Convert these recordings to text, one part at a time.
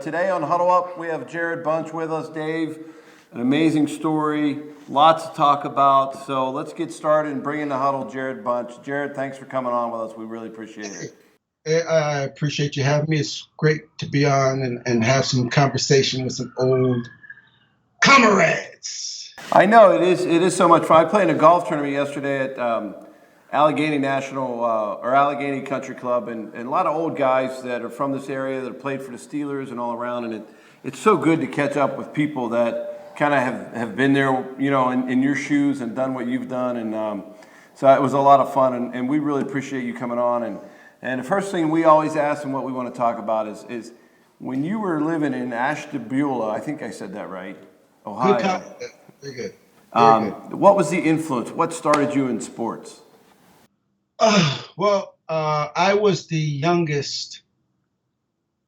Today on Huddle Up, we have Jarrod Bunch with us. Dave, an amazing story, lots to talk about. So let's get started and bring in the huddle, Jarrod Bunch. Jarrod, thanks for coming on with us. We really appreciate it. I appreciate you having me. It's great to be on and have some conversation with some old comrades. I know it is so much fun. I played in a golf tournament yesterday at Allegheny National or Allegheny Country Club, and a lot of old guys that are from this area that have played for the Steelers and all around. And it's so good to catch up with people that kind of have been there, you know, in your shoes and done what you've done. And so it was a lot of fun, and we really appreciate you coming on. And the first thing we always ask and what we want to talk about is when you were living in Ashtabula, I think I said that right, Ohio. Good. Very good. Very good. What was the influence? What started you in sports? I was the youngest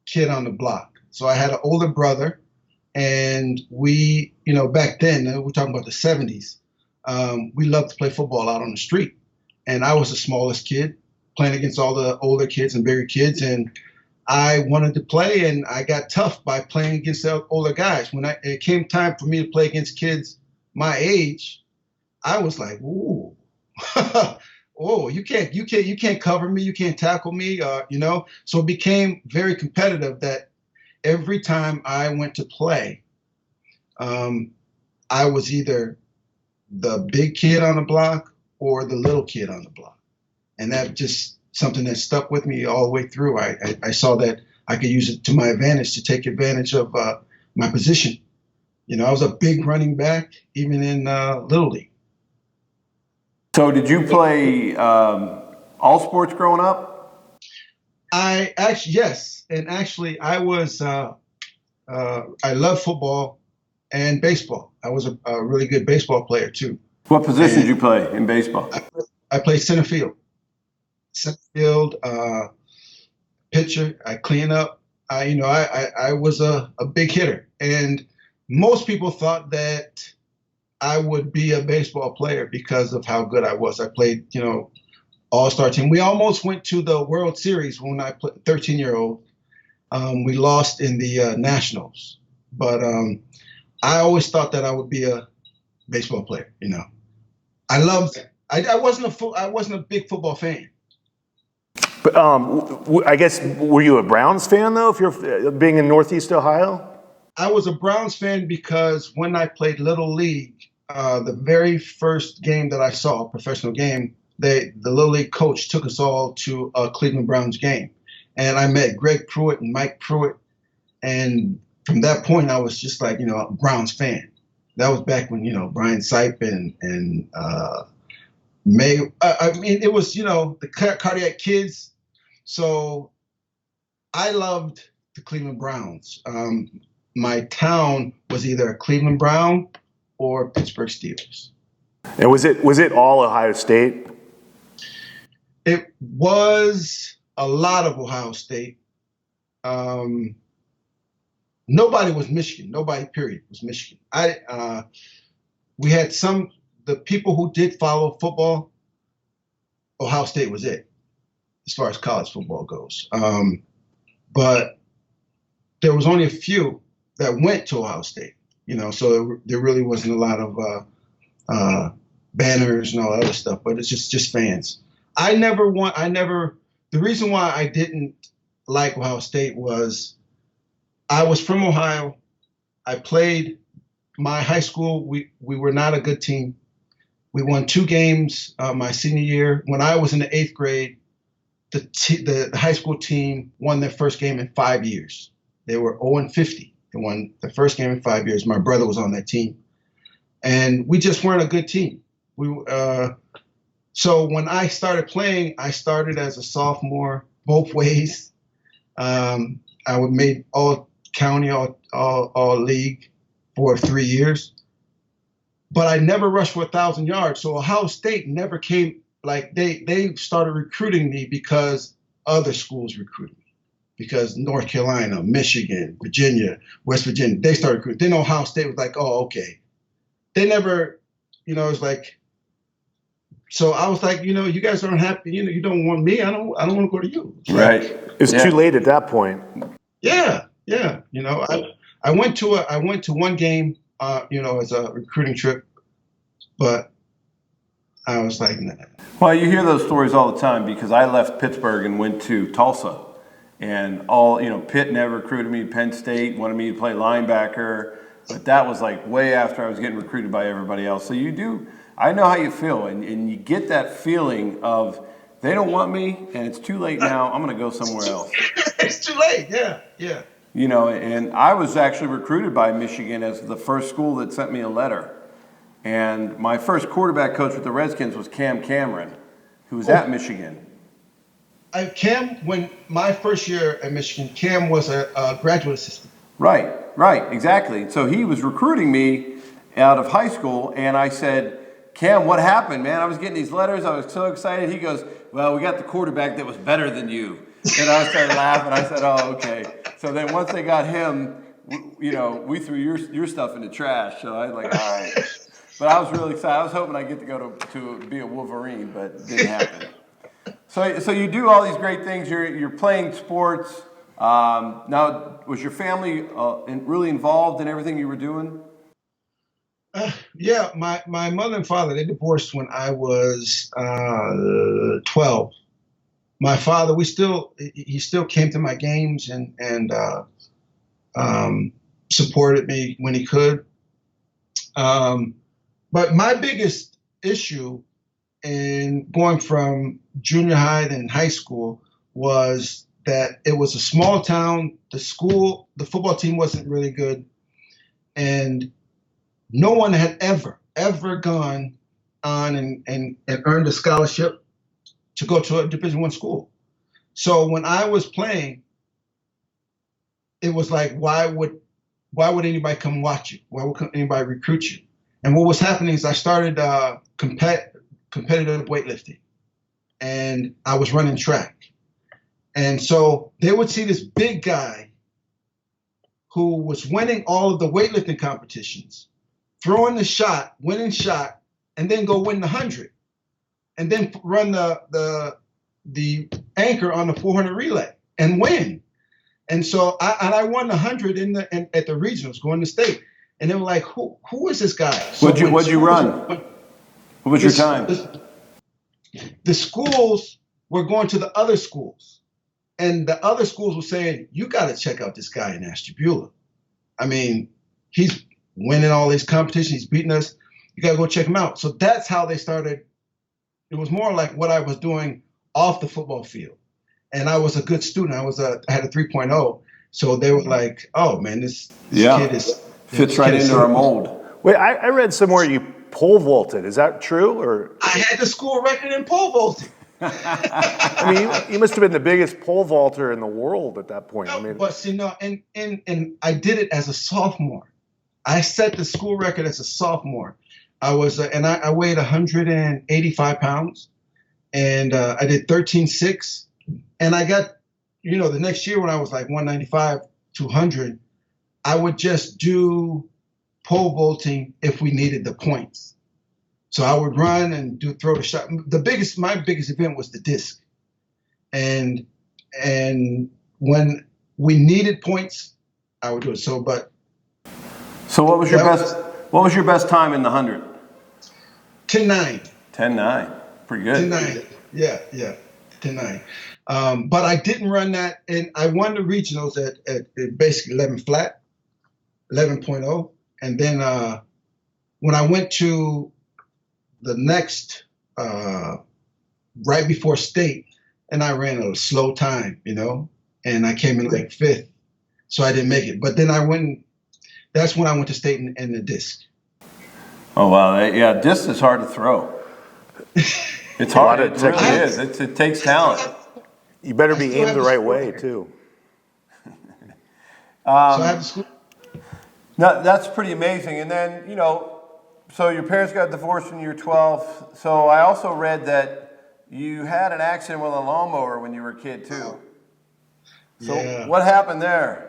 kid on the block. So I had an older brother, and we, back then, we're talking about the 70s, we loved to play football out on the street. And I was the smallest kid playing against all the older kids and bigger kids. And I wanted to play, and I got tough by playing against the older guys. When it came time for me to play against kids my age, I was like, ooh. Oh, you can't cover me. You can't tackle me. So it became very competitive that every time I went to play, I was either the big kid on the block or the little kid on the block. And that just something that stuck with me all the way through. I saw that I could use it to my advantage to take advantage of my position. I was a big running back, even in Little League. So did you play all sports growing up? Yes. And actually, I was, I love football and baseball. I was a really good baseball player, too. What position did you play in baseball? I played center field. Center field, pitcher. I clean up. I was a big hitter. And most people thought that I would be a baseball player because of how good I was. I played, all-star team. We almost went to the World Series when I played 13-year-old. We lost in the Nationals. But I always thought that I would be a baseball player, I loved it. I wasn't a big football fan. But I guess, were you a Browns fan, though, if you're being in Northeast Ohio? I was a Browns fan because when I played Little League, the very first game that I saw, a professional game, the Little League coach took us all to a Cleveland Browns game. And I met Greg Pruitt and Mike Pruitt. And from that point, I was just like, a Browns fan. That was back when, Brian Sipe and May. It was, the Cardiac Kids. So I loved the Cleveland Browns. My town was either a Cleveland Brown or Pittsburgh Steelers. And was it all Ohio State? It was a lot of Ohio State. Nobody was Michigan. Nobody, period, was Michigan. We had the people who did follow football, Ohio State was it, as far as college football goes. But there was only a few that went to Ohio State, so there really wasn't a lot of banners and all that other stuff, but it's just fans. The reason why I didn't like Ohio State was I was from Ohio. I played my high school. We were not a good team. We won 2 games my senior year. When I was in the 8th grade, the high school team won their first game in 5 years. They were 0-50. They won the first game in 5 years. My brother was on that team. And we just weren't a good team. So when I started playing, I started as a sophomore both ways. I would make all county, all league for 3 years. But I never rushed for 1,000 yards. So Ohio State never came, they started recruiting me because other schools recruited me. Because North Carolina, Michigan, Virginia, West Virginia, they started recruiting. Then Ohio State was like, oh, okay. They never, it was like, so I was like, you guys aren't happy. You don't want me. I don't want to go to you. Right. It's too late at that point. Yeah. Yeah. I went to one game, as a recruiting trip, but I was like, nah. Well, you hear those stories all the time because I left Pittsburgh and went to Tulsa. And Pitt never recruited me. Penn State wanted me to play linebacker. But that was like way after I was getting recruited by everybody else. So I know how you feel. And you get that feeling of they don't want me and it's too late now. I'm going to go somewhere else. It's too late. Yeah. Yeah. And I was actually recruited by Michigan as the first school that sent me a letter. And my first quarterback coach with the Redskins was Cam Cameron, who was at Michigan. Cam, when my first year at Michigan, Cam was a graduate assistant. Right, exactly. So he was recruiting me out of high school, and I said, Cam, what happened, man? I was getting these letters. I was so excited. He goes, well, we got the quarterback that was better than you. And I started laughing. I said, oh, okay. So then once they got him, we threw your stuff in the trash. So I was like, all right. But I was really excited. I was hoping I'd get to go to be a Wolverine, but it didn't happen. So you do all these great things. You're playing sports. Now, was your family really involved in everything you were doing? Yeah, my mother and father, they divorced when I was 12. My father, he still came to my games and supported me when he could. But my biggest issue in going from junior high and high school was that it was a small town. The football team wasn't really good, and no one had ever gone on and earned a scholarship to go to a Division I school. So when I was playing, it was like, why would anybody come watch you? Why would anybody recruit you? And what was happening is I started competitive weightlifting, and I was running track. And so they would see this big guy who was winning all of the weightlifting competitions, throwing the shot, winning shot, and then go win the 100, and then run the anchor on the 400 relay and win. And so I won the 100 at the regionals, going to state. And they were like, who is this guy? So What'd you run? What was your time? The schools were going to the other schools. And the other schools were saying, you got to check out this guy in Ashtabula. I mean, he's winning all these competitions. He's beating us. You got to go check him out. So that's how they started. It was more like what I was doing off the football field. And I was a good student. I had a 3.0. So they were like, oh, man, this kid fits right into our mold. Wait, I read somewhere you pole vaulted. Is that true? Or I had the school record in pole vaulting. I mean, you must have been the biggest pole vaulter in the world at that point. No, but see, no, and I did it as a sophomore. I set the school record as a sophomore. I was, I weighed 185 pounds, and I did 13.6, and I got, the next year when I was like 195, 200, I would just do pole vaulting if we needed the points. So I would run and throw the shot. My biggest event was the disc, and when we needed points, I would do it. So what was your best? What was your best time in the 100? 10.9. 10.9. Pretty good. 10.9. Yeah, 10.9. But I didn't run that, and I won the regionals at basically 11 flat, 11.0, and then when I went to the next, right before state, and I ran a slow time, and I came in like 5th, so I didn't make it. But then that's when I went to state in the disc. Oh, wow. Yeah, disc is hard to throw. It's hard. It really is. It takes talent. You better be aimed the right way, too. So I have the school. No, that's pretty amazing. And then, so your parents got divorced when you were 12. So I also read that you had an accident with a lawnmower when you were a kid, too. So What happened there?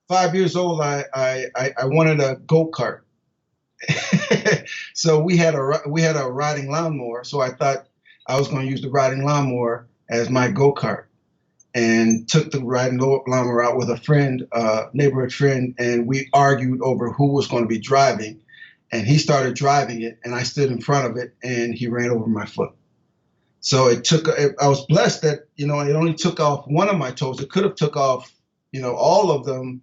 5 years old, I wanted a go-kart. So we had a riding lawnmower. So I thought I was going to use the riding lawnmower as my go-kart. and took the riding llama route with a friend, neighborhood friend, and we argued over who was going to be driving. And he started driving it, and I stood in front of it, and he ran over my foot. So I was blessed that, it only took off one of my toes. It could have took off, all of them,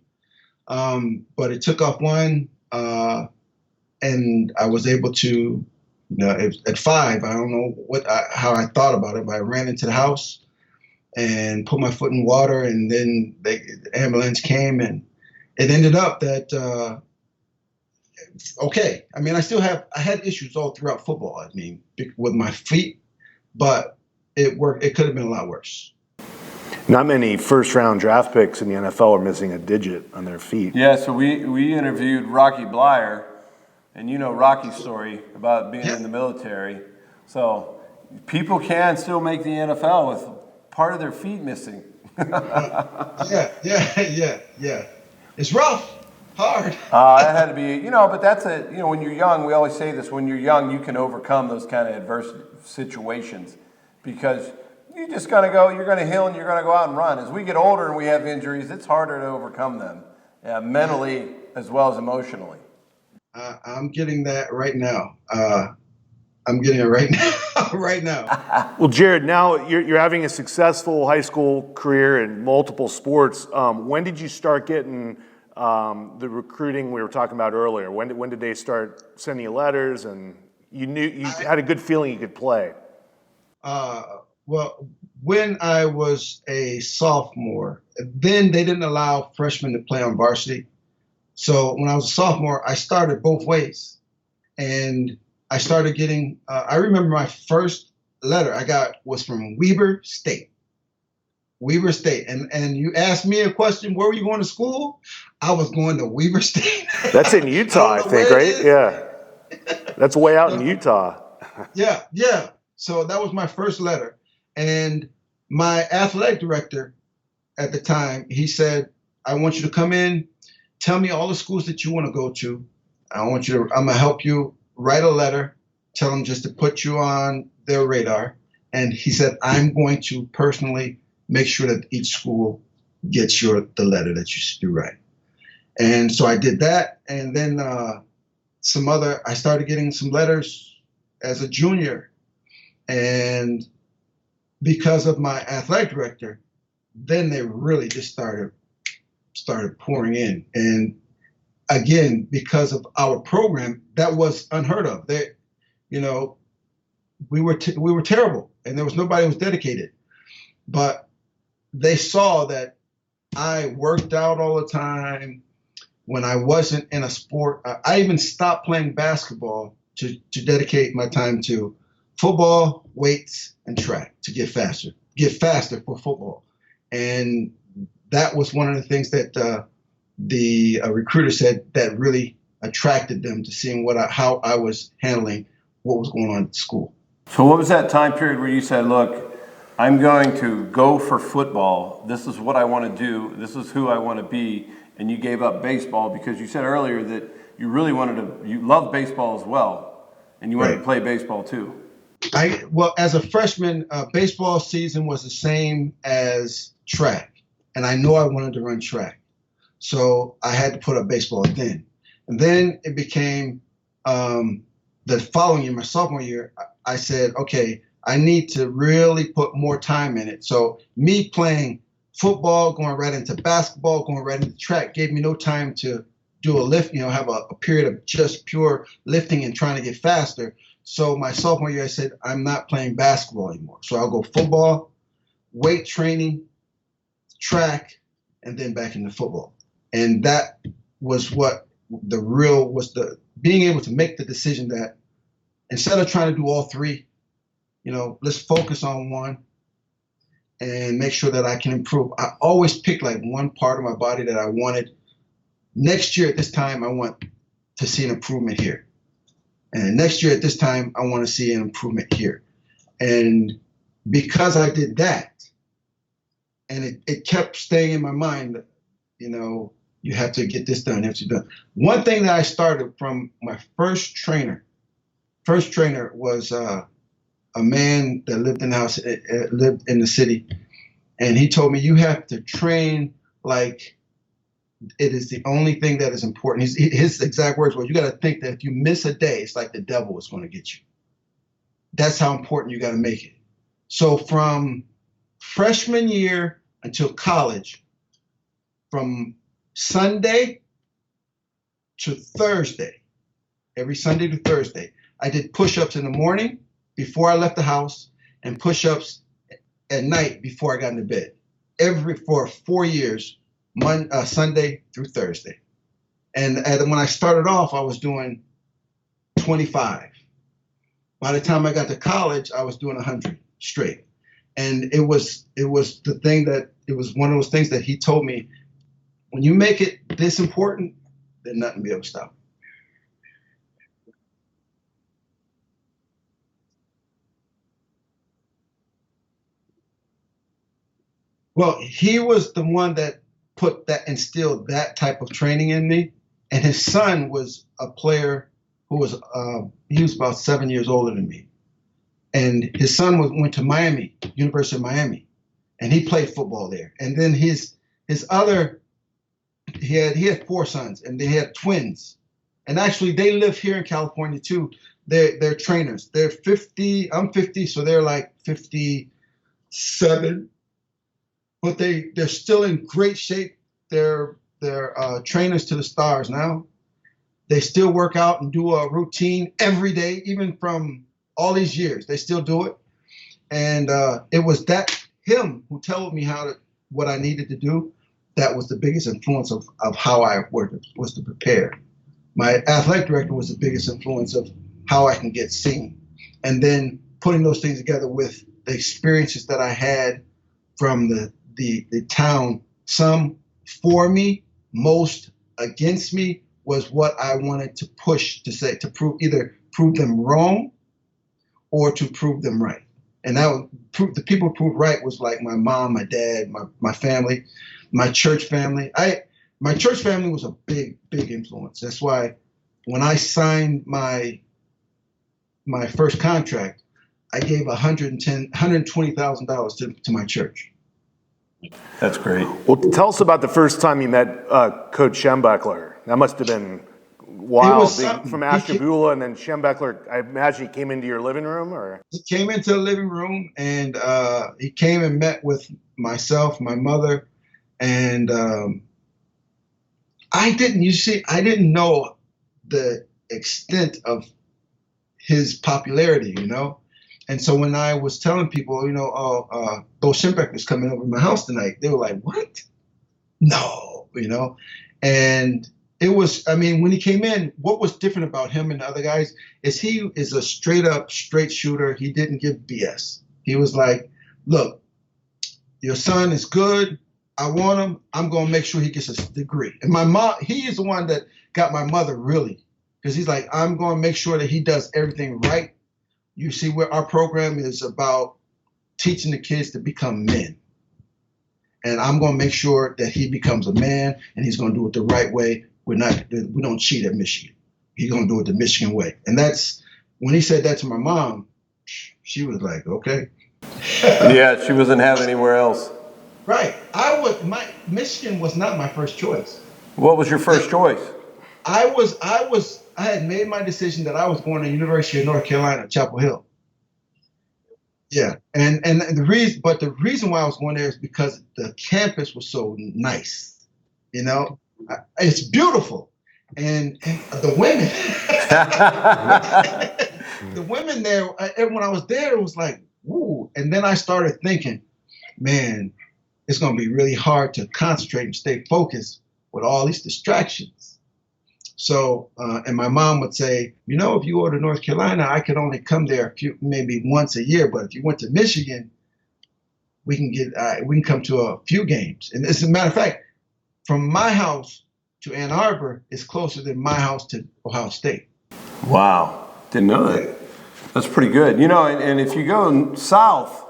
but it took off one, and I was able to, at 5, I don't know how I thought about it, but I ran into the house and put my foot in water, and then the ambulance came, and it ended up that, okay. I mean, I had issues all throughout football. I mean, with my feet, but it worked. It could have been a lot worse. Not many first-round draft picks in the NFL are missing a digit on their feet. Yeah, so we interviewed Rocky Blyer, and you know Rocky's story about being in the military. So people can still make the NFL with part of their feet missing. Yeah. It's rough. Hard. It had to be, but that's when you're young, we always say this, when you're young, you can overcome those kind of adverse situations because you just got to go, you're going to heal and you're going to go out and run. As we get older and we have injuries, it's harder to overcome them, mentally as well as emotionally. I'm getting that right now. I'm getting it right now. Right now. Well, Jarrod, now you're having a successful high school career in multiple sports. When did you start getting the recruiting we were talking about earlier? When did they start sending you letters and you had a good feeling you could play? Well, when I was a sophomore, then they didn't allow freshmen to play on varsity. So when I was a sophomore, I started both ways. And I started getting, I remember my first letter I got was from Weber State. Weber State. And you asked me a question, where were you going to school? I was going to Weber State. That's in Utah, I think, right? Yeah. That's way out in Utah. Yeah. So that was my first letter. And my athletic director at the time, he said, I want you to come in, tell me all the schools that you want to go to. I'm going to help you write a letter, tell them just to put you on their radar. And he said, I'm going to personally make sure that each school gets the letter that you write. And so I did that. And then I started getting some letters as a junior. And because of my athletic director, then they really just started pouring in. And again, because of our program, that was unheard of. We were terrible, and there was nobody who was dedicated. But they saw that I worked out all the time. When I wasn't in a sport, I even stopped playing basketball to dedicate my time to football, weights, and track to get faster for football. And that was one of the things that the recruiter said that really attracted them to seeing how I was handling what was going on at school. So what was that time period where you said, look, I'm going to go for football. This is what I want to do. This is who I want to be. And you gave up baseball because you said earlier that you really you love baseball as well. And you wanted to play baseball too. Well, as a freshman, baseball season was the same as track. And I know I wanted to run track. So I had to put up baseball then. And then it became the following year, my sophomore year, I said, okay, I need to really put more time in it. So me playing football, going right into basketball, going right into track gave me no time to do a lift, have a period of just pure lifting and trying to get faster. So my sophomore year, I said, I'm not playing basketball anymore. So I'll go football, weight training, track, and then back into football. And that was what being able to make the decision that instead of trying to do all three, let's focus on one and make sure that I can improve. I always pick like one part of my body that I wanted. Next year at this time, I want to see an improvement here. And next year at this time, I want to see an improvement here. And because I did that, and it kept staying in my mind, you have to get this done, you have to do that. One thing that I started from my first trainer was a man that lived in the house, lived in the city. And he told me, you have to train like it is the only thing that is important. His exact words were, you got to think that if you miss a day, it's like the devil is going to get you. That's how important you got to make it. So from freshman year until college, from Sunday to Thursday, every Sunday to Thursday, I did push-ups in the morning before I left the house and push-ups at night before I got into bed. For 4 years, Sunday through Thursday. And when I started off, I was doing 25. By the time I got to college, I was doing 100 straight. And it was one of those things that he told me, when you make it this important, then nothing will be able to stop. Well, he was the one that instilled that type of training in me. And his son was a player who was about 7 years older than me. And his son went to Miami, University of Miami, and he played football there. And then he had 4 sons, and they had twins. And actually, they live here in California too. They're trainers. They're 50. I'm 50, so they're like 57. But they're still in great shape. They're trainers to the stars now. They still work out and do a routine every day, even from all these years. They still do it. And it was him who told me what I needed to do. That was the biggest influence of how I was to prepare. My athletic director was the biggest influence of how I can get seen. And then putting those things together with the experiences that I had from the town, some for me, most against me, was what I wanted to push to either prove them wrong or to prove them right. And the people who proved right was like my mom, my dad, my family, my church family. My church family was a big, big influence. That's why when I signed my first contract, I gave $120,000 to my church. That's great. Well, tell us about the first time you met Coach Schembechler. That must have been wild. From Ashtabula and then Schembechler, I imagine he came into your living room, or? He came into the living room, and he came and met with myself, my mother, and I didn't know the extent of his popularity, And so when I was telling people, Bo Schembechler's coming over to my house tonight, they were like, what? No, And it was, when he came in, what was different about him and the other guys is he is a straight shooter. He didn't give BS. He was like, look, your son is good. I want him. I'm going to make sure he gets a degree. And my mom, he is the one that got my mother really, because he's like, I'm going to make sure that he does everything right. You see, where our program is about teaching the kids to become men. And I'm going to make sure that he becomes a man, and he's going to do it the right way. We don't cheat at Michigan. He's going to do it the Michigan way. And that's when he said that to my mom, she was like, okay. Yeah, she wasn't having anywhere else. Right. Michigan was not my first choice. What was your first choice? I had made my decision that I was going to University of North Carolina, Chapel Hill. Yeah, and the reason why I was going there is because the campus was so nice. It's beautiful, and the women, the women there. When I was there, it was like, woo. And then I started thinking, man, it's going to be really hard to concentrate and stay focused with all these distractions. So, and my mom would say, if you go to North Carolina, I could only come there maybe once a year. But if you went to Michigan, we can come to a few games. And as a matter of fact, from my house to Ann Arbor is closer than my house to Ohio State. Wow, didn't know that. That's pretty good. And if you go south,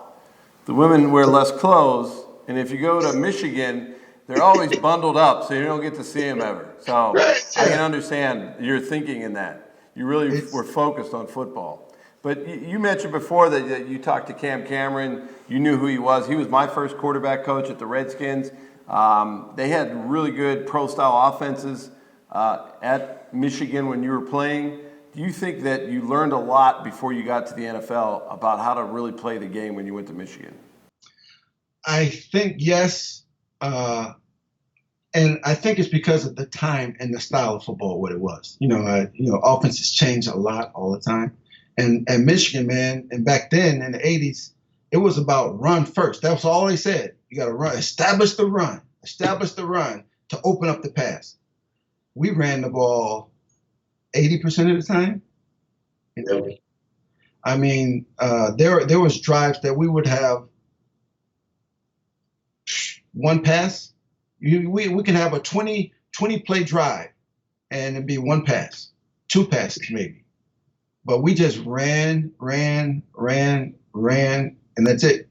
the women wear less clothes. And if you go to Michigan, they're always bundled up, so you don't get to see them ever. So I can understand your thinking in that. You really were focused on football. But you mentioned before that you talked to Cam Cameron. You knew who he was. He was my first quarterback coach at the Redskins. They had really good pro-style offenses at Michigan when you were playing. Do you think that you learned a lot before you got to the NFL about how to really play the game when you went to Michigan? I think yes. And I think it's because of the time and the style of football, what it was. Offenses change a lot all the time. And Michigan, man, and back then in the 80s, it was about run first. That was all they said. You got to run, establish the run to open up the pass. We ran the ball 80% of the time. I mean, there was drives that we would have one pass. We can have a 20 play drive and it'd be one pass, two passes maybe. But we just ran, and that's it.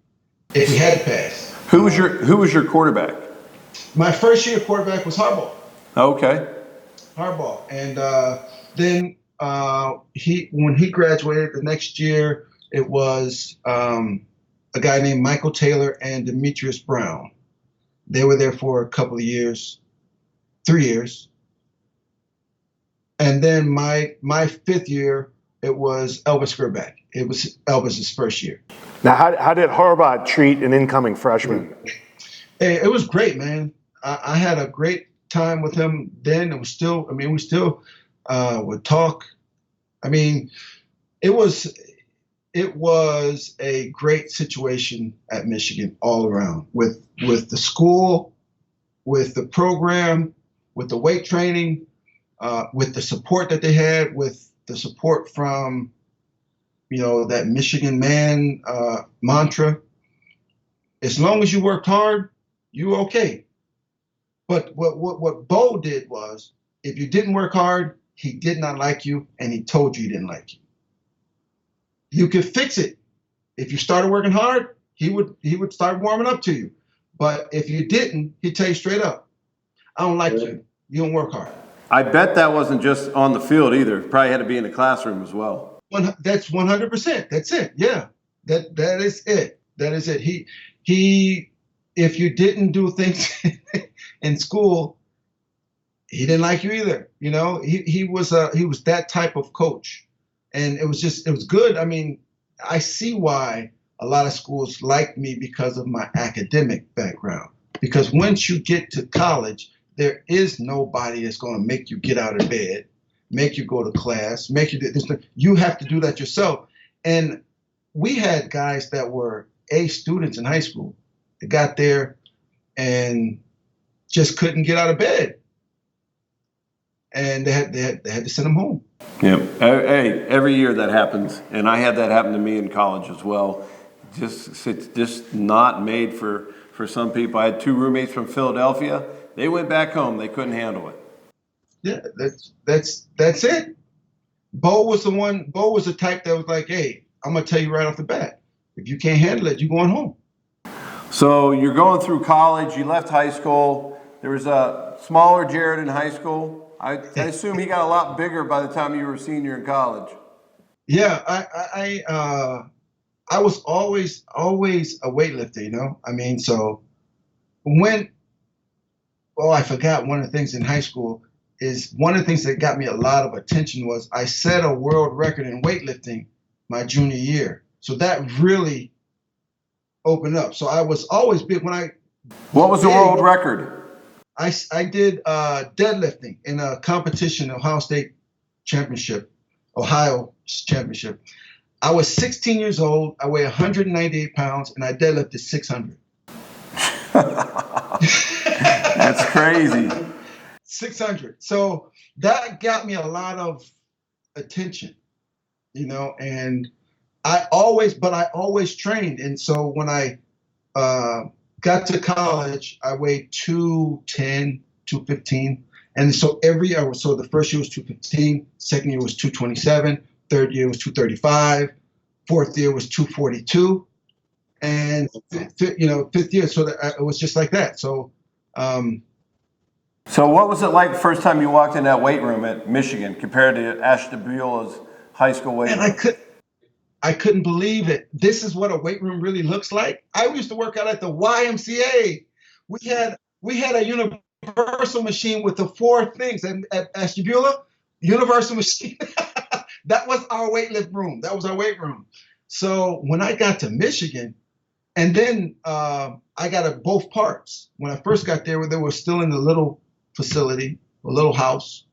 If we had to pass. Who was your quarterback? My first year quarterback was Harbaugh. Okay. Harbaugh. And then when he graduated the next year, it was a guy named Michael Taylor and Demetrius Brown. They were there for a couple of years, 3 years. And then my fifth year, it was Elvis Grbac. It was Elvis's first year. Now, how did Harbaugh treat an incoming freshman? Hey, it was great, man. I had a great time with him then. We still would talk. I mean, it was a great situation at Michigan all around with the school, with the program, with the weight training, with the support that they had, with the support from, that Michigan man mantra. As long as you worked hard, you were okay. But what Bo did was, if you didn't work hard, he did not like you, and he told you he didn't like you. You could fix it. If you started working hard, he would start warming up to you. But if you didn't, he'd tell you straight up, I don't like you. You don't work hard. I bet that wasn't just on the field either. Probably had to be in the classroom as well. That's 100%. That's it. Yeah, that is it. That is it. He if you didn't do things in school, he didn't like you either. He was that type of coach, and it was good. I mean, I see why a lot of schools like me because of my academic background. Because once you get to college, there is nobody that's going to make you get out of bed, make you go to class, make you do this. You have to do that yourself. And we had guys that were A students in high school that got there and just couldn't get out of bed. And they had to send them home. Yeah. Hey, every year that happens. And I had that happen to me in college as well. It's just not made for some people. I had two roommates from Philadelphia. They went back home. They couldn't handle it. Yeah, that's it. Bo was the type that was like, hey, I'm going to tell you right off the bat, if you can't handle it, you're going home. So you're going through college. You left high school. There was a smaller Jarrod in high school. I assume he got a lot bigger by the time you were a senior in college. Yeah, I was always a weightlifter, I mean, so I forgot one of the things in high school is one of the things that got me a lot of attention was I set a world record in weightlifting my junior year. So that really opened up. So I was always big What was the world record? I did deadlifting in a competition, Ohio Championship. I was 16 years old. I weigh 198 pounds, and I deadlifted 600. That's crazy. 600. So that got me a lot of attention, and I always trained. And so when I got to college, I weighed 210, 215. And so every year, so the first year was 215, second year was 227, third year was 235, fourth year was 242, and fifth year, so it was just like that. So, so what was it like the first time you walked in that weight room at Michigan compared to Ashtabula's high school weight room? I couldn't believe it. This is what a weight room really looks like. I used to work out at the YMCA. We had a universal machine with the four things at Ashtabula. Universal machine. That was our weight room. That was our weight room. So when I got to Michigan, and then I got at both parts. When I first got there, they were still in the little facility, a little house.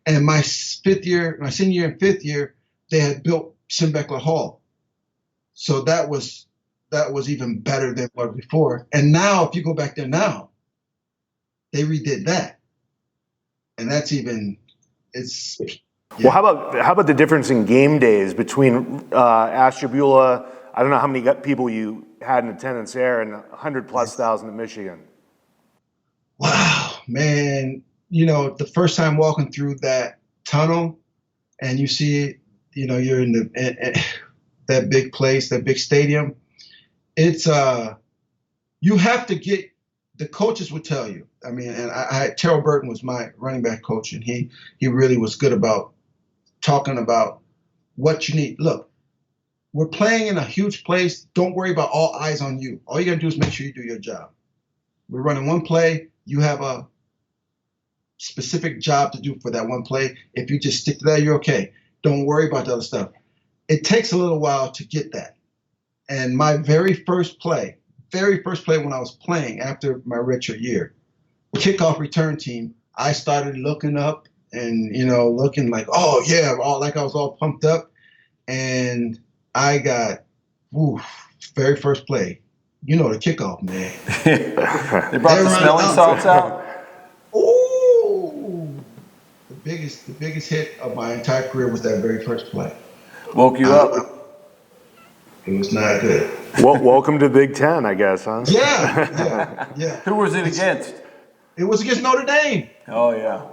And my senior year and fifth year, they had built Schembechler Hall. So that was even better than what before. And now, if you go back there now, they redid that. And that's even, it's. Yeah. Well, how about the difference in game days between Ashtabula? I don't know how many people you had in attendance there, and 100,000+ in Michigan. Wow, man! You know, the first time walking through that tunnel, and you see, you're in that big place, that big stadium. It's you have to get. The coaches would tell you. I mean, and Terrell Burton was my running back coach, and he really was good about talking about what you need. Look, we're playing in a huge place. Don't worry about all eyes on you. All you got to do is make sure you do your job. We're running one play. You have a specific job to do for that one play. If you just stick to that, you're okay. Don't worry about the other stuff. It takes a little while to get that. And my very first play when I was playing after my redshirt year, kickoff return team, I started looking up and, looking like, oh, yeah, like I was all pumped up. And I got, very first play, the kickoff, man. They brought the smelling salts out? Ooh. The biggest hit of my entire career was that very first play. Woke you up? It was not good. Well, welcome to Big Ten, I guess, huh? Yeah. Who was it against? It was against Notre Dame. Oh, yeah.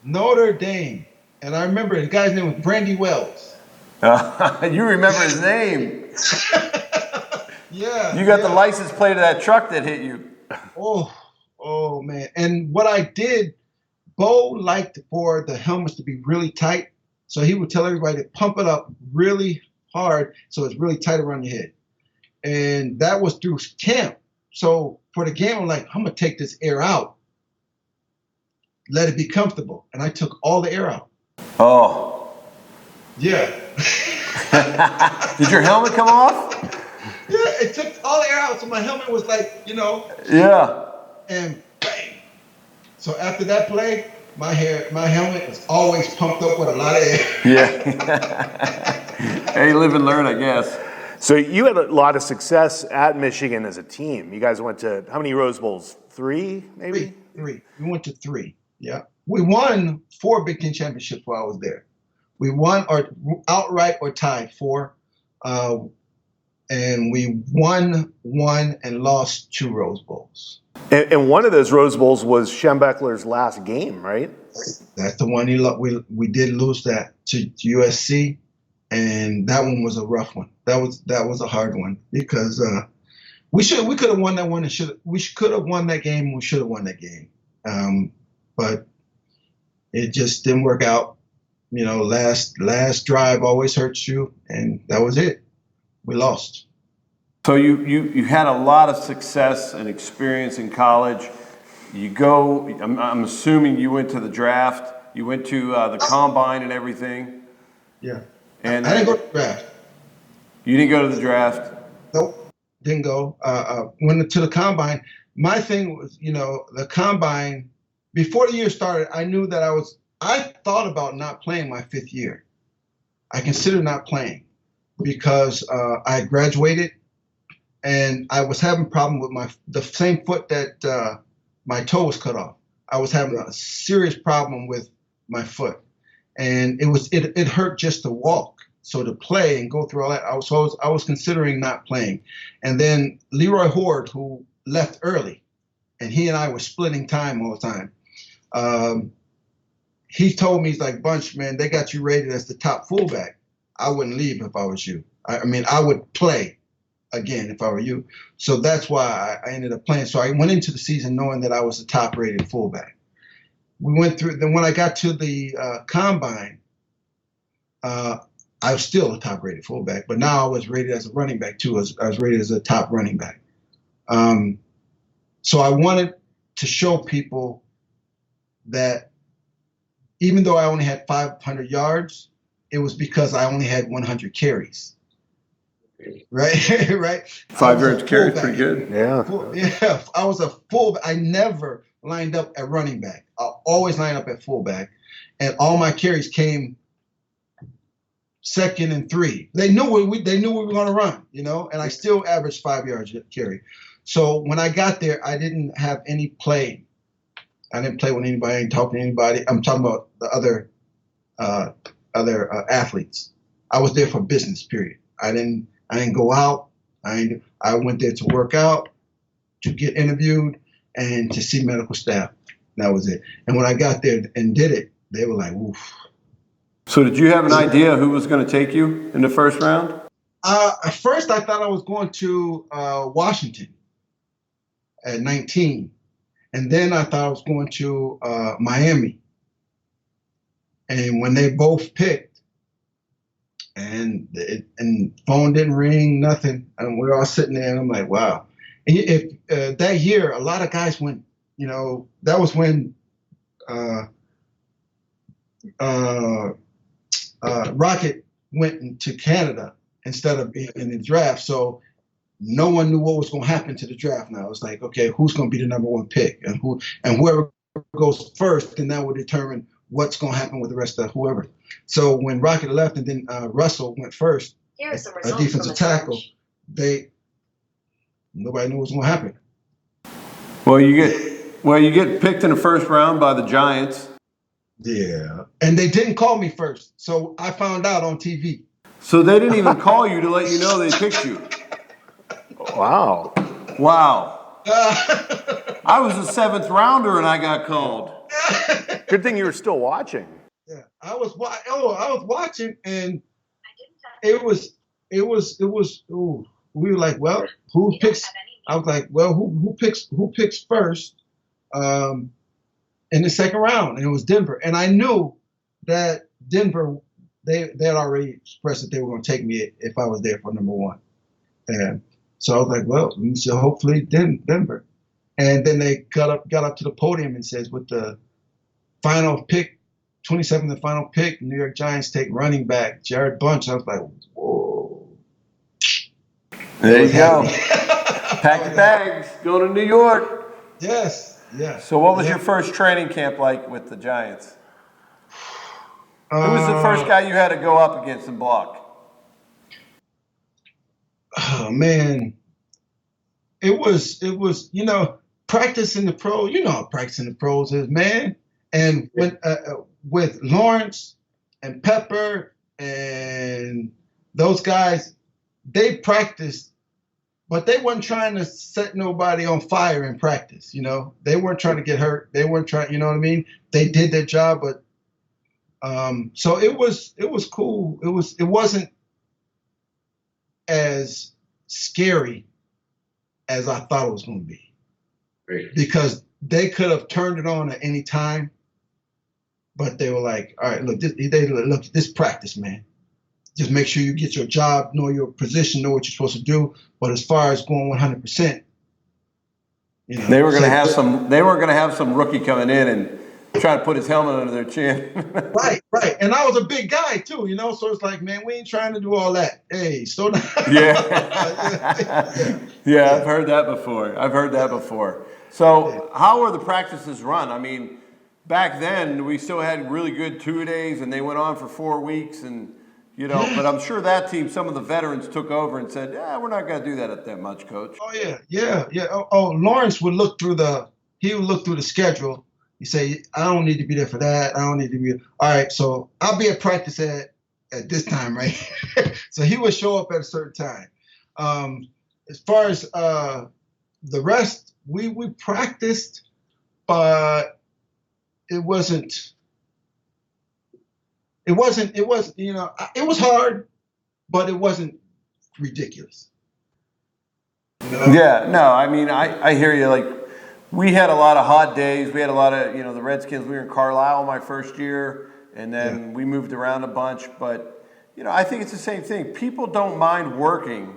Notre Dame. And I remember the guy's name was Brandy Wells. You remember his name. Yeah. You got the license plate of that truck that hit you. Oh, man. And what I did, Bo liked for the helmets to be really tight. So he would tell everybody to pump it up really hard so it's really tight around your head. And that was through camp. So for the game, I'm like, I'm going to take this air out. Let it be comfortable. And I took all the air out. Oh. Yeah. Did your helmet come off? Yeah, it took all the air out. So my helmet was like, Yeah. And bang. So after that play, my helmet was always pumped up with a lot of air. Yeah. Hey, live and learn, I guess. So you had a lot of success at Michigan as a team. You guys went to how many Rose Bowls? 3, maybe? Three. We went to 3. Yeah. We won 4 Big Ten championships while I was there. We won or outright or tied 4. And we won 1 and lost 2 Rose Bowls. And one of those Rose Bowls was Schembechler's last game, right? That's the one we did lose that to USC, and that one was a rough one. That was a hard one because we could have won that one and we could have won that game. We should have won that game, but it just didn't work out. Last drive always hurts you, and that was it. We lost. So you had a lot of success and experience in college. You go, I'm assuming you went to the draft. You went to the combine and everything. Yeah. And I didn't go to the draft. You didn't go to the draft? Nope, didn't go. Went to the combine. My thing was, the combine, before the year started, I knew that I thought about not playing my 5th year. I considered not playing because I had graduated. And I was having a problem with the same foot that my toe was cut off. I was having a serious problem with my foot, and it hurt just to walk. So to play and go through all that, I was considering not playing. And then Leroy Horde, who left early, and he and I were splitting time all the time. He told me, he's like, Bunch, man, they got you rated as the top fullback. I wouldn't leave if I was you. I would play again if I were you. So that's why I ended up playing. So I went into the season knowing that I was the top rated fullback. We went through, then when I got to the combine, I was still a top-rated fullback, but now I was rated as a running back too. I was rated as a top running back. So I wanted to show people that even though I only had 500 yards, it was because I only had 100 carries. Right, right. 5 yards carry, pretty good. Yeah, I was a fullback. I never lined up at running back. I always lined up at fullback, and all my carries came second and third. They knew we were going to run, you know, and I still averaged 5 yards a carry. So when I got there, I didn't have any play. I didn't play with anybody. I didn't talk to anybody. I'm talking about the other athletes. I was there for business. Period. I didn't go out. I went there to work out, to get interviewed, and to see medical staff. That was it. And when I got there and did it, they were like, "Oof." So did you have an idea who was going to take you in the first round? At first, I thought I was going to Washington at 19. And then I thought I was going to Miami. And when they both picked, and phone didn't ring, nothing, and we're all sitting there, and I'm like, wow. And if that year, a lot of guys went, you know, that was when Rocket went to Canada instead of being in the draft. So no one knew what was going to happen to the draft. Now it's like, okay, who's going to be the number one pick, and whoever goes first, then that will determine what's going to happen with the rest of whoever. So when Rocket left, and then Russell went first, a defensive tackle, nobody knew what was going to happen. Well, you get picked in the first round by the Giants. Yeah, and they didn't call me first, so I found out on TV. So they didn't even call you to let you know they picked you. Wow. I was a 7th rounder and I got called. Good thing you were still watching. Yeah, I was watching, and it was. Ooh, we were like, well, who picks? I was like, well, who picks first? In the second round, and it was Denver, and I knew that Denver, they had already expressed that they were going to take me if I was there for number one, and so I was like, well, so hopefully Denver. And then they got up to the podium and says, with the final pick, 27th, the final pick, New York Giants take running back Jarrod Bunch. I was like, whoa. There you go. Pack your bags, go to New York. Yes, yes. So what was your first training camp like with the Giants? Who was the first guy you had to go up against and block? Oh man, it was you know, practicing the pro. You know how practicing the pros is, man. And when with Lawrence and Pepper and those guys, they practiced, but they weren't trying to set nobody on fire in practice. You know, they weren't trying to get hurt. They weren't trying. You know what I mean? They did their job, but so it was cool. It wasn't as scary as I thought it was going to be. Great. Because they could have turned it on at any time, but they were like, all right, look, this practice, man. Just make sure you get your job, know your position, know what you're supposed to do. But as far as going 100%, you know, they were going to have some. They weren't going to have some rookie coming in and try to put his helmet under their chin. Right. And I was a big guy too, you know. So it's like, man, we ain't trying to do all that. Hey, slow down. Yeah, I've heard that before. So how were the practices run? I mean, back then we still had really good 2-a-days, and they went on for 4 weeks, and you know. But I'm sure that team, some of the veterans took over and said, "Yeah, we're not going to do that much, coach." Oh yeah. Oh, Lawrence would look through the schedule. You say, I don't need to be there for that. I don't need to be. All right, so I'll be at practice at this time, right? So he would show up at a certain time. As far as the rest, we practiced, but it wasn't. You know, it was hard, but it wasn't ridiculous. You know? Yeah, no, I mean, I hear you. Like, we had a lot of hot days. We had a lot of, the Redskins. We were in Carlisle my first year, and then we moved around a bunch. But, I think it's the same thing. People don't mind working.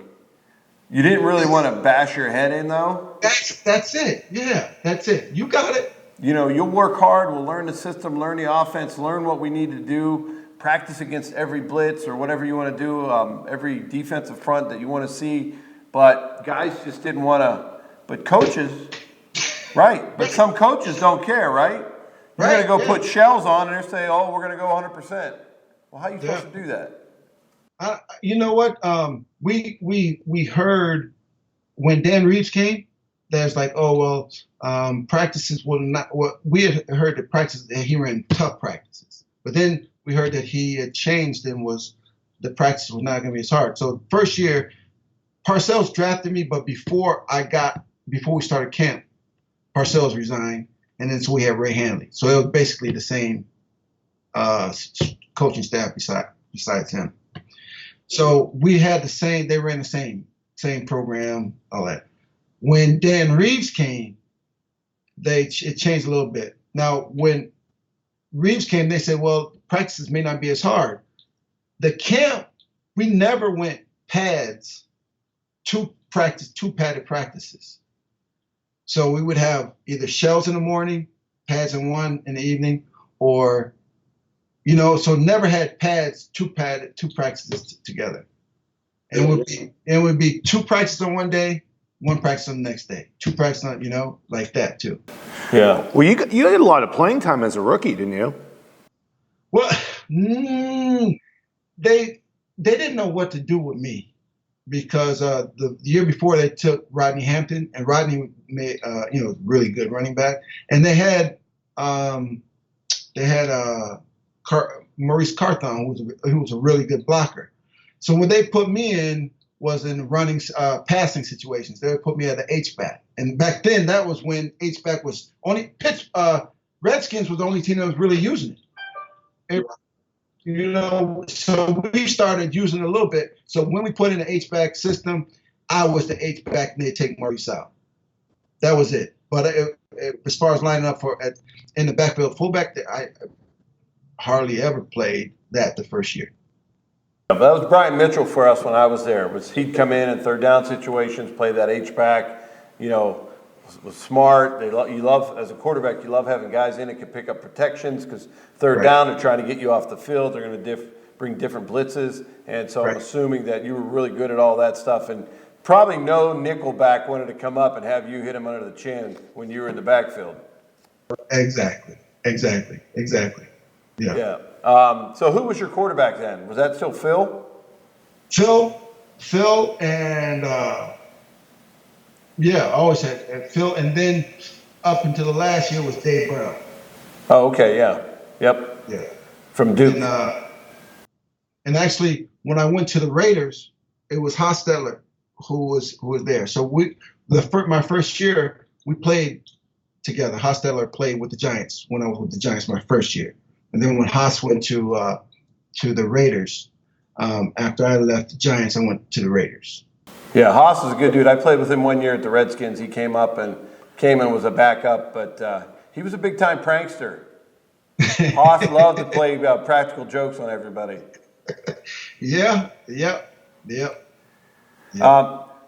You didn't really want to bash your head in, though. That's it. Yeah, that's it. You got it. You'll work hard. We'll learn the system, learn the offense, learn what we need to do, practice against every blitz or whatever you want to do, every defensive front that you want to see. But guys just didn't want to. But coaches, right? But some coaches don't care, right? You're going to go put shells on and they say, "Oh, we're going to go 100%." Well, how are you supposed to do that? You know what? We heard when Dan Reeves came, there's like, oh well, practices will not. Well, we had heard the practices that he ran tough practices, but then we heard that he had changed and was the practice was not going to be as hard. So first year, Parcells drafted me, but before we started camp, Parcells resigned, and then so we had Ray Hanley. So it was basically the same coaching staff besides him. So we had they ran the same program, all that. When Dan Reeves came, it changed a little bit. Now, when Reeves came, they said, well, practices may not be as hard. The camp, we never went pads, two padded practices. So we would have either shells in the morning, pads in one in the evening, or so never had pads, two practices together. And it would be two practices on one day, one practice on the next day, two practices on, like that too. Yeah. Well, you had a lot of playing time as a rookie, didn't you? Well, they didn't know what to do with me because the year before they took Rodney Hampton, and Rodney made really good running back, and they had Maurice Carthon, who was a really good blocker. So when they put me in was in running, passing situations. They would put me at the H-back. And back then, that was when H-back was only Redskins was the only team that was really using it. So we started using it a little bit. So when we put in the H-back system, I was the H-back, and they'd take Maurice out. That was it. But as far as lining up in the backfield fullback, I hardly ever played that the first year. That was Brian Mitchell for us when I was there. He'd come in third down situations, play that H-back, was smart. You love, as a quarterback, you love having guys in that can pick up protections because third down, they're trying to get you off the field. They're going to bring different blitzes. And so I'm assuming that you were really good at all that stuff. And probably no nickelback wanted to come up and have you hit him under the chin when you were in the backfield. Exactly. Yeah. So who was your quarterback then? Was that still Phil? Phil, and I always had Phil, and then up until the last year was Dave Brown. Oh, okay, yeah, yep. Yeah. From Duke. And actually, when I went to the Raiders, it was Hostetler who was there. So my first year we played together. Hostetler played with the Giants when I was with the Giants my first year. And then when Haas went to the Raiders, after I left the Giants, I went to the Raiders. Yeah, Haas is a good dude. I played with him 1 year at the Redskins. He came and was a backup, but he was a big-time prankster. Haas loved to play practical jokes on everybody. Yeah.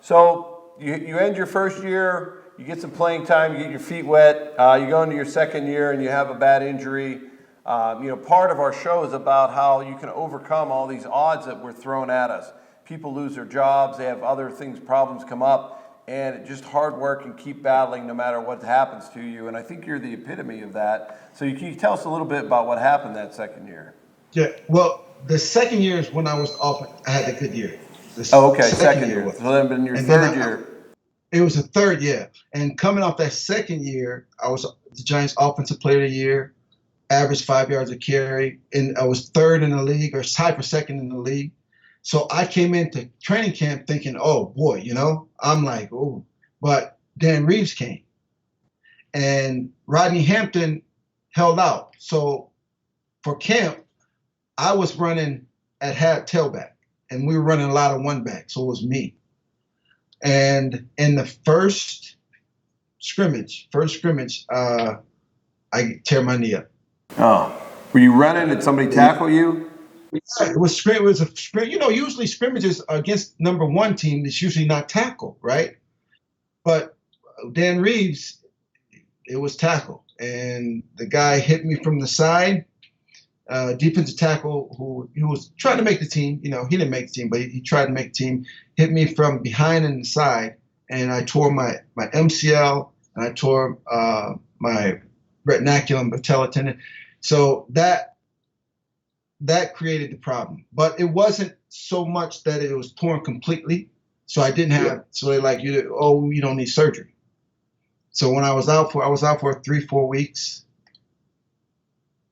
So you end your first year, you get some playing time, you get your feet wet, you go into your second year and you have a bad injury. Part of our show is about how you can overcome all these odds that were thrown at us. People lose their jobs, they have other things, problems come up, and just hard work and keep battling no matter what happens to you. And I think you're the epitome of that. So can you tell us a little bit about what happened that second year? Yeah, well, the second year is when I was off. I had a good year. Second year. So then in your third year. It was a third year. And coming off that second year, I was the Giants Offensive Player of the Year, averaged 5 yards a carry, and I was third in the league or tied for second in the league. So I came into training camp thinking, oh, boy, I'm like, oh. But Dan Reeves came. And Rodney Hampton held out. So for camp, I was running at tailback, and we were running a lot of one back, so it was me. And in the first scrimmage, I tear my knee up. Oh, were you running? Did somebody tackle you? Yeah, it was scrim. It was a scrim. You know, usually scrimmages against number one team is usually not tackle, right? But Dan Reeves, it was tackle, and the guy hit me from the side. Defensive tackle who he was trying to make the team. You know, he didn't make the team, but he tried to make the team. Hit me from behind and the side, and I tore my MCL and I tore my retinaculum patella tendon. So that created the problem. But it wasn't so much that it was torn completely. So I didn't have. So they like you. Oh, you don't need surgery. So when I was out for 3-4 weeks.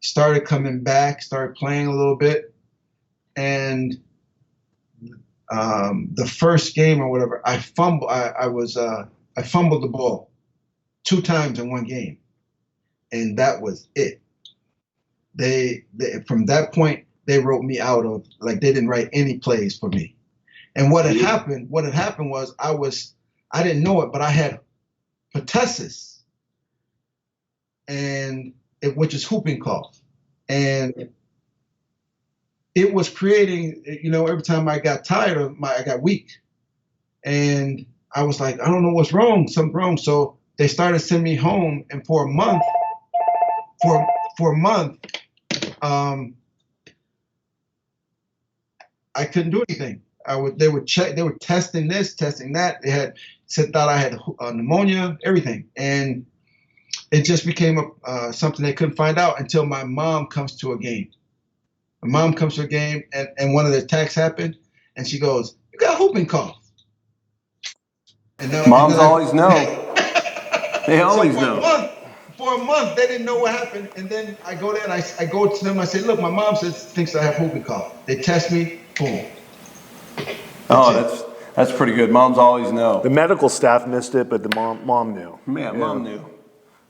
Started coming back, started playing a little bit, and the first game or whatever, I fumbled. I fumbled the ball 2 times in one game, and that was it. They from that point they wrote me out of, like, they didn't write any plays for me. And what had happened was I didn't know it, but I had pertussis, and which is whooping cough. And it was creating, you know, every time I got tired I got weak. And I was like, I don't know what's wrong, something's wrong. So they started sending me home, and for a month, I couldn't do anything. They were testing this, testing that. They thought I had pneumonia, everything. And it just became something they couldn't find out until my mom comes to a game. My mom comes to a game, and one of the attacks happened, and she goes, "You got whooping cough." Moms always know. They always know. For a month, they didn't know what happened, and then I go there and I go to them. I say, "Look, my mom thinks I have whooping cough." They test me, boom. That's pretty good. Moms always know. The medical staff missed it, but the mom knew. Man, Mom knew.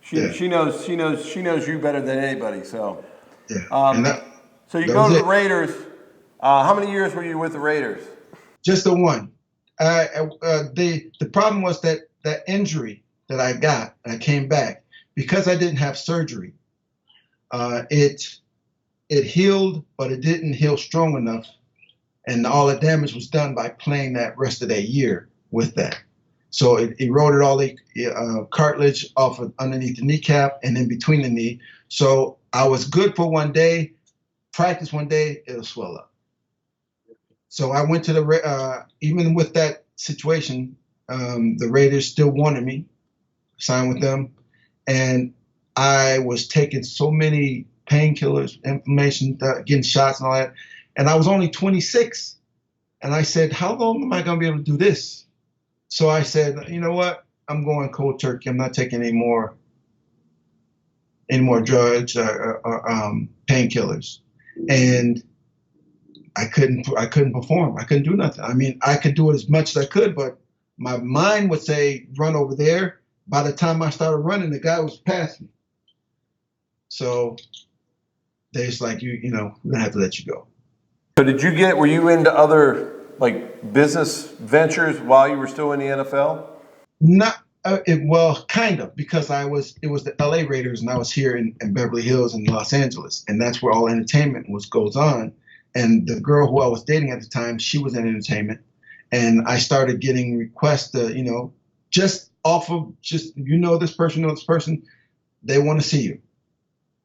She knows you better than anybody. So, yeah. So you go to the Raiders. How many years were you with the Raiders? Just the one. The problem was that injury that I got, and I came back because I didn't have surgery. It healed, but it didn't heal strong enough, and all the damage was done by playing that rest of that year with that. So it eroded all the cartilage off of underneath the kneecap and in between the knee. So I was good for one day, practice one day, it'll swell up. So I went to even with that situation, the Raiders still wanted me, signed with them. And I was taking so many painkillers, inflammation, getting shots and all that. And I was only 26. And I said, how long am I going to be able to do this? So I said, you know what? I'm going cold turkey. I'm not taking any more drugs or painkillers. And I couldn't perform. I couldn't do nothing. I mean, I could do it as much as I could, but my mind would say, run over there. By the time I started running, the guy was past me. So they just like, we're gonna have to let you go. So were you into other like business ventures while you were still in the NFL? Not well, kind of, because it was the LA Raiders, and I was here in Beverly Hills and Los Angeles, and that's where all entertainment goes on. And the girl who I was dating at the time, she was in entertainment, and I started getting requests to, just off of this person, they want to see you.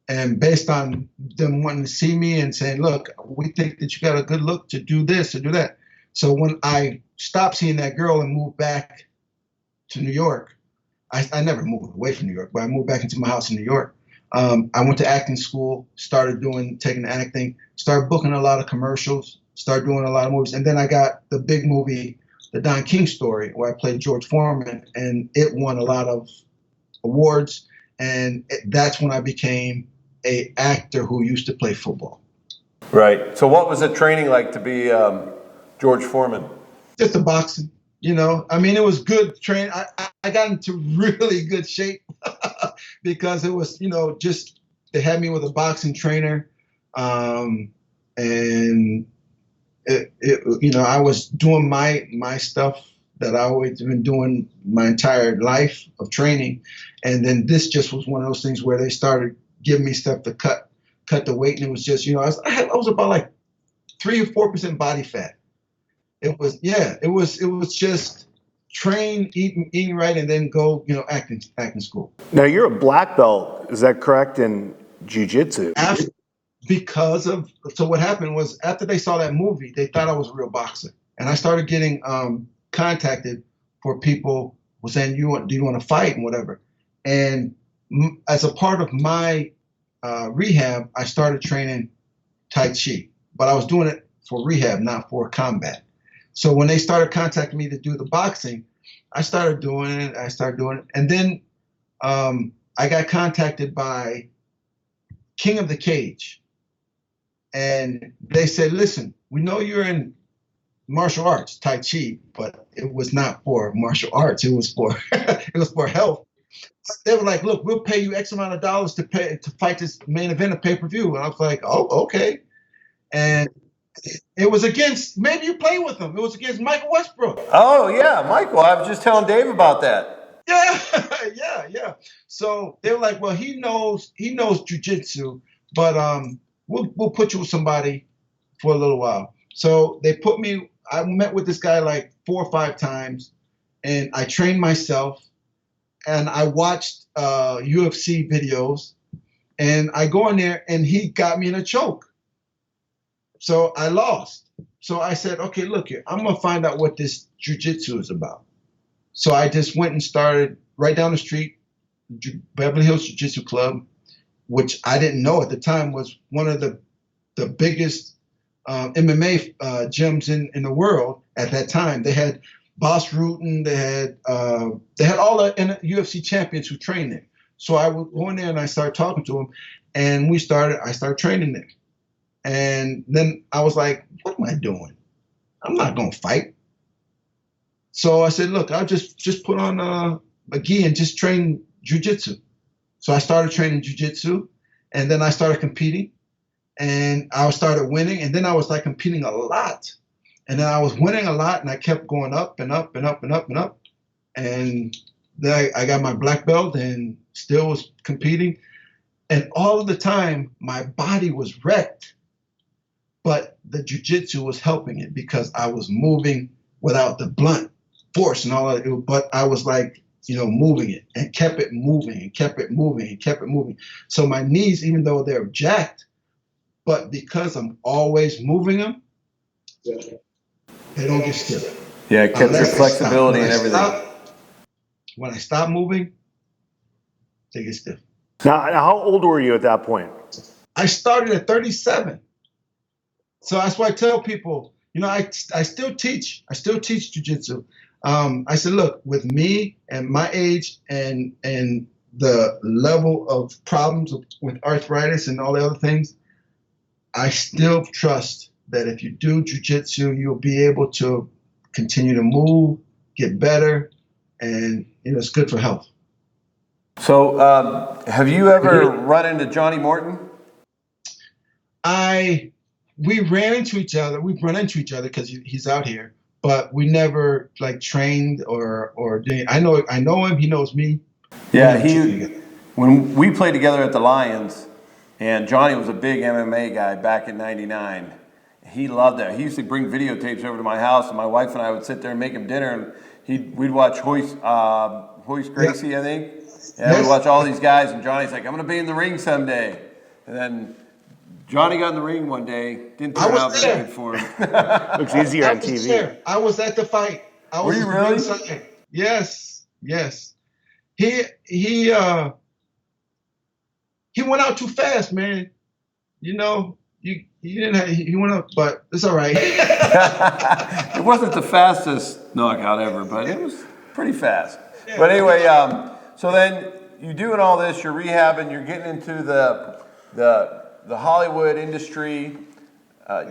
And based on them wanting to see me and saying, look, we think that you got a good look to do this, to do that. So when I stopped seeing that girl and moved back to New York, I never moved away from New York, but I moved back into my house in New York. I went to acting school, started taking acting, started booking a lot of commercials, started doing a lot of movies. And then I got the big movie, The Don King Story, where I played George Foreman, and it won a lot of awards. And that's when I became an actor who used to play football. Right. So what was the training like to be George Foreman? Just the boxing, I mean, it was good training. I got into really good shape because it was, just they had me with a boxing trainer, and I was doing my stuff that I always been doing my entire life of training, and then this just was one of those things where they started giving me stuff to cut the weight, and it was just, I was about like 3 or 4% body fat. It was just train, eating right, and then go, act in school. Now you're a black belt, is that correct, in jiu-jitsu? So what happened was after they saw that movie, they thought I was a real boxer, and I started getting contacted for people who were saying, do you want to fight and whatever. And as a part of my rehab, I started training Tai Chi, but I was doing it for rehab, not for combat. So when they started contacting me to do the boxing, I started doing it. And then I got contacted by King of the Cage. And they said, listen, we know you're in martial arts, Tai Chi, but it was not for martial arts. It was for health. They were like, look, we'll pay you X amount of dollars to fight this main event of pay-per-view. And I was like, oh, okay. And it was against, maybe you play with him. It was against Michael Westbrook. Oh, yeah, Michael. I was just telling Dave about that. Yeah. So they were like, well, he knows jiu-jitsu, but we'll put you with somebody for a little while. So I met with this guy like 4 or 5 times, and I trained myself, and I watched UFC videos, and I go in there, and he got me in a choke. So I lost. So I said, okay, look here, I'm going to find out what this jiu-jitsu is about. So I just went and started right down the street, Beverly Hills Jiu-Jitsu Club, which I didn't know at the time was one of the biggest MMA gyms in the world at that time. They had Boss Rutan, they had all the UFC champions who trained there. So I would go in there and I started talking to them, and I started training there. And then I was like, what am I doing? I'm not going to fight. So I said, look, I'll just put on a gi and just train jiu-jitsu. So I started training jiu-jitsu, and then I started competing, and I started winning, and then I was like competing a lot. And then I was winning a lot, and I kept going up and up and up and up and up. And then I got my black belt and still was competing. And all of the time, my body was wrecked. But the jiu-jitsu was helping it because I was moving without the blunt force and all that. But I was like, moving it and kept it moving and kept it moving and kept it moving. So my knees, even though they're jacked, but because I'm always moving them, they don't get stiff. Yeah, it kept your flexibility and everything. When I stop moving, they get stiff. Now, how old were you at that point? I started at 37. So that's why I tell people, I still teach. I still teach jiu-jitsu. I said, look, with me and my age and the level of problems with arthritis and all the other things, I still trust that if you do jiu-jitsu, you'll be able to continue to move, get better, and it's good for health. So have you ever run into Johnny Morton? We ran into each other. We've run into each other because he's out here, but we never trained or did. I know him. He knows me. Yeah, when we played together at the Lions, and Johnny was a big MMA guy back in '99. He loved that. He used to bring videotapes over to my house, and my wife and I would sit there and make him dinner, and we'd watch Hoist Gracie, I think. Yeah, we'd watch all these guys, and Johnny's like, I'm going to be in the ring someday. And then Johnny got in the ring one day. Didn't turn out very good for him. Looks easier on TV. There. I was at the fight. Were you really? Ringside. Yes. He went out too fast, man. He went up, but it's all right. It wasn't the fastest knockout ever, but it was pretty fast. Yeah. But anyway, so then you're doing all this, you're rehabbing, you're getting into the Hollywood industry.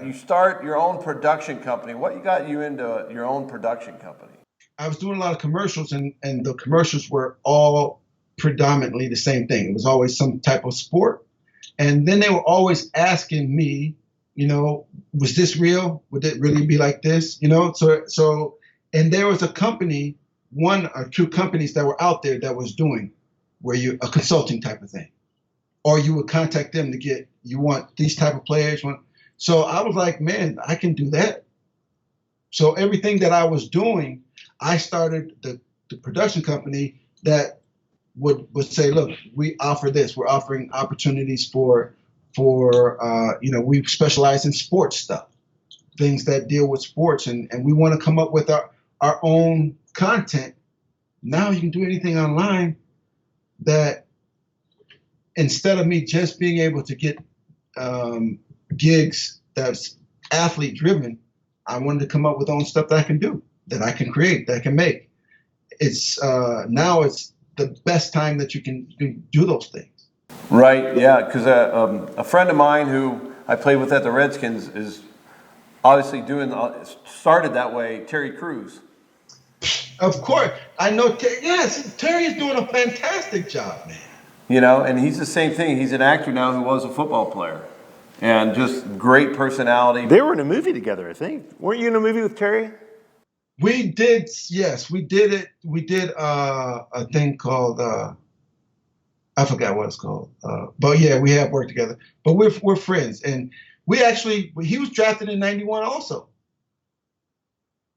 You start your own production company. What got you into your own production company? I was doing a lot of commercials, and the commercials were all predominantly the same thing. It was always some type of sport. And then they were always asking me, was this real? Would it really be like this? So, and there was a company, 1 or 2 companies that were out there that was doing a consulting type of thing. Or you would contact them to you want these type of players. So I was like, man, I can do that. So everything that I was doing, I started the production company that would say, look, we offer this. We're offering opportunities for we specialize in sports stuff, things that deal with sports, and we want to come up with our own content. Now you can do anything online that instead of me just being able to get gigs that's athlete driven, I wanted to come up with own stuff that I can do, that I can create, that I can make. It's now it's the best time that you can do those things. Right, yeah, because a friend of mine who I played with at the Redskins is obviously started that way, Terry Crews. Of course, I know. Yes, Terry is doing a fantastic job, man. You know, and he's the same thing. He's an actor now who was a football player. And just great personality. They were in a movie together, I think. Weren't you in a movie with Terry? We did, yes, we did it. We did a thing called, I forgot what it's called. But yeah, we have worked together. But we're friends. And he was drafted in '91 also.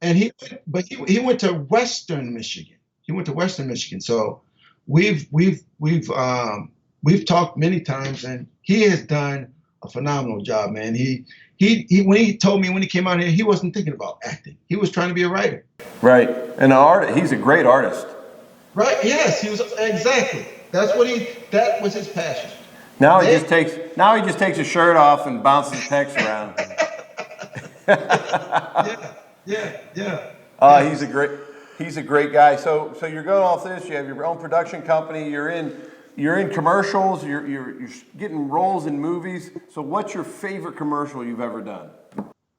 And he went to Western Michigan. He went to Western Michigan. So we've talked many times, and he has done a phenomenal job, man. He when he told me when he came out here, he wasn't thinking about acting. He was trying to be a writer. Right, and he's a great artist. Right? Yes, he was exactly. That was his passion. Now he just takes his shirt off and bounces his pecs around. Yeah. He's a great guy. So you're going off this. You have your own production company. You're in commercials. You're getting roles in movies. So what's your favorite commercial you've ever done?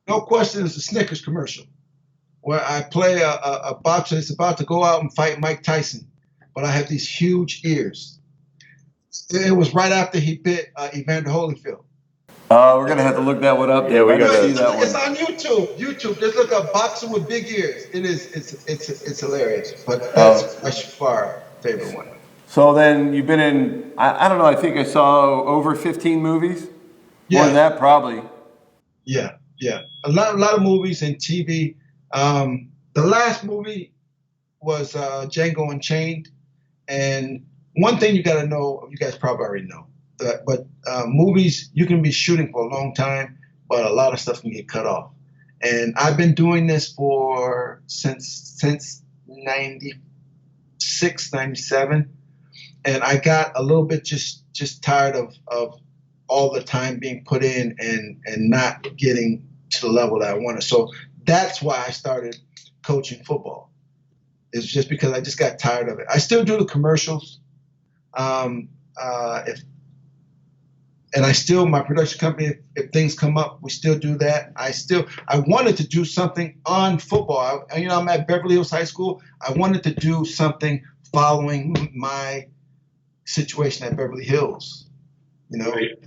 No question, it's a Snickers commercial where I play a boxer that's about to go out and fight Mike Tyson, but I have these huge ears. It was right after he bit Evander Holyfield. We're gonna have to look that one up. Yeah, we gotta see that one. It's on YouTube. Just look up boxer with big ears. It's hilarious. But that's my far favorite one. So then you've been in, I don't know, I think I saw over 15 movies. Yeah. More than that, probably. Yeah. A lot of movies and TV. The last movie was Django Unchained. And one thing you got to know, you guys probably already know, but movies, you can be shooting for a long time, but a lot of stuff can get cut off. And I've been doing this since 96, 97. And I got a little bit just tired of all the time being put in and not getting to the level that I wanted. So that's why I started coaching football. It's just because I just got tired of it. I still do the commercials. My production company, if things come up, we still do that. I wanted to do something on football. I'm at Beverly Hills High School. I wanted to do something following my situation at Beverly Hills, Right.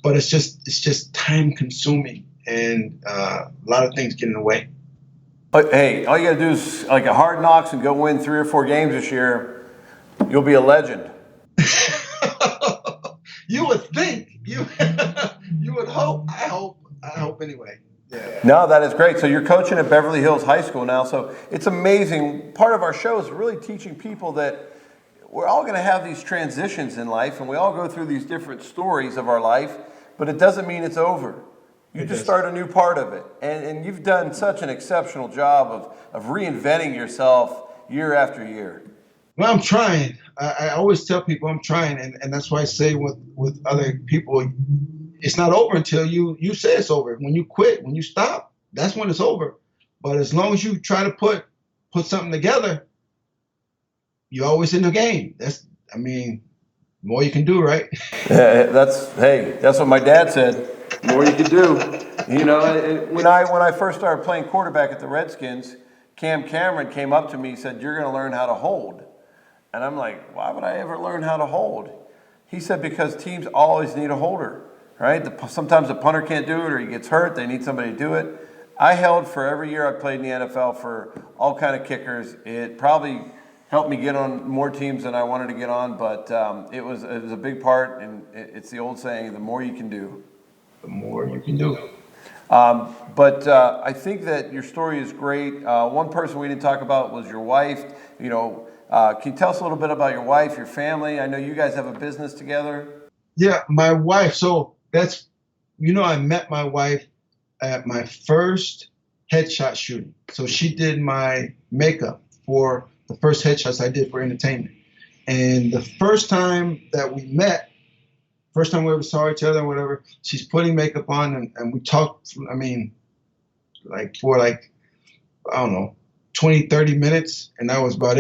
But it's just time consuming and a lot of things get in the way. But hey, all you got to do is like a Hard Knocks and go win 3 or 4 games this year. You'll be a legend. You would think. You would hope. I hope anyway. Yeah. No, that is great. So you're coaching at Beverly Hills High School now. So it's amazing. Part of our show is really teaching people that we're all going to have these transitions in life, and we all go through these different stories of our life, but it doesn't mean it's over. You just start a new part of it. And you've done such an exceptional job of reinventing yourself year after year. Well, I'm trying. I always tell people I'm trying, and that's why I say with other people, it's not over until you say it's over. When you quit, when you stop, that's when it's over. But as long as you try to put something together, you're always in the game. The more you can do, right? That's what my dad said. The more you can do. When I first started playing quarterback at the Redskins, Cam Cameron came up to me and said, "You're going to learn how to hold." And I'm like, "Why would I ever learn how to hold?" He said, "Because teams always need a holder, right? Sometimes the punter can't do it or he gets hurt. They need somebody to do it." I held for every year I played in the NFL for all kind of kickers. It probably helped me get on more teams than I wanted to get on, but it was a big part, and it's the old saying, the more you can do. the more you can do. But I think that your story is great. One person we didn't talk about was your wife. You know, can you tell us a little bit about your wife, your family? I know you guys have a business together. Yeah, my wife. So that's, I met my wife at my first headshot shooting. So she did my makeup for the first headshots I did for entertainment. And the first time that we met, first time we ever saw each other or whatever, she's putting makeup on and we talked, for I don't know, 20, 30 minutes. And that was about it.